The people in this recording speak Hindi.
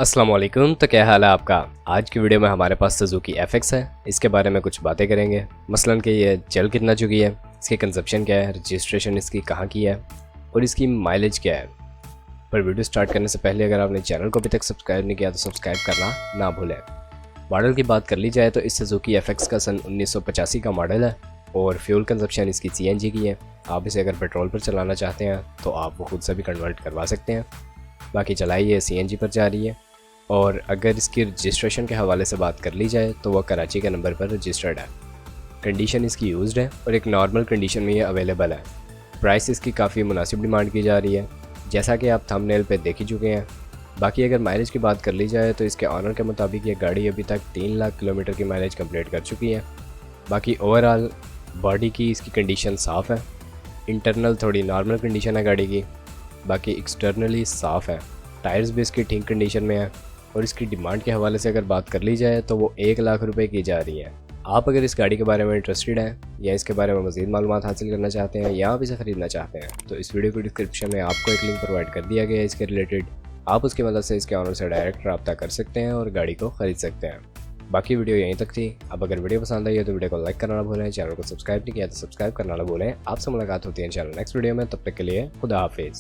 अस्सलाम वालेकुम। तो क्या हाल है आपका। आज की वीडियो में हमारे पास सुजुकी FX है। इसके बारे में कुछ बातें करेंगे, मसलन कि ये चल कितना चुकी है, इसकी कंजप्शन क्या है, रजिस्ट्रेशन इसकी कहाँ की है और इसकी माइलेज क्या है। पर वीडियो स्टार्ट करने से पहले अगर आपने चैनल को अभी तक सब्सक्राइब नहीं किया तो सब्सक्राइब करना ना भूलें। मॉडल की बात कर ली जाए तो इस सुजुकी FX का सन 1985 का मॉडल है और फ्यूल कंजप्शन इसकी CNG की है। आप इसे अगर पेट्रोल पर चलाना चाहते हैं तो आप वो खुद से भी कन्वर्ट करवा सकते हैं। बाकी चलाई ये CNG पर जा रही है। और अगर इसकी रजिस्ट्रेशन के हवाले से बात कर ली जाए तो वह कराची के नंबर पर रजिस्टर्ड है। कंडीशन इसकी यूज्ड है और एक नॉर्मल कंडीशन में ये अवेलेबल है। प्राइस इसकी काफ़ी मुनासिब डिमांड की जा रही है, जैसा कि आप थंबनेल पे देख ही चुके हैं। बाकी अगर माइलेज की बात कर ली जाए तो इसके ऑनर के मुताबिक ये गाड़ी अभी तक 3 लाख किलोमीटर की माइलेज कंप्लीट कर चुकी है। बाकी ओवरऑल बॉडी की इसकी कंडीशन साफ़ है। इंटरनल थोड़ी नॉर्मल कंडीशन है गाड़ी की, बाकी एक्सटर्नली साफ़ है। टायर्स भी इसकी ठीक कंडीशन में है और इसकी डिमांड के हवाले से अगर बात कर ली जाए तो वो 1 लाख रुपए की जा रही है। आप अगर इस गाड़ी के बारे में इंटरेस्टेड हैं या इसके बारे में मज़ीद मालूमात हासिल करना चाहते हैं या आप इसे ख़रीदना चाहते हैं तो इस वीडियो की डिस्क्रिप्शन में आपको एक लिंक प्रोवाइड कर दिया गया है इसके रिलेटेड। आप उसकी मदद से इसके ऑनर से डायरेक्ट रब्ता कर सकते हैं और गाड़ी को ख़रीद सकते हैं। बाकी वीडियो यहीं तक थी। अब अगर वीडियो पसंद आई है तो वीडियो को लाइक करना ना भूलें, चैनल को सब्सक्राइब नहीं किया तो सब्सक्राइब करना ना भूलें। आपसे मुलाकात होती है इंशाल्लाह नेक्स्ट वीडियो में, तब तक के लिए खुदा हाफिज़।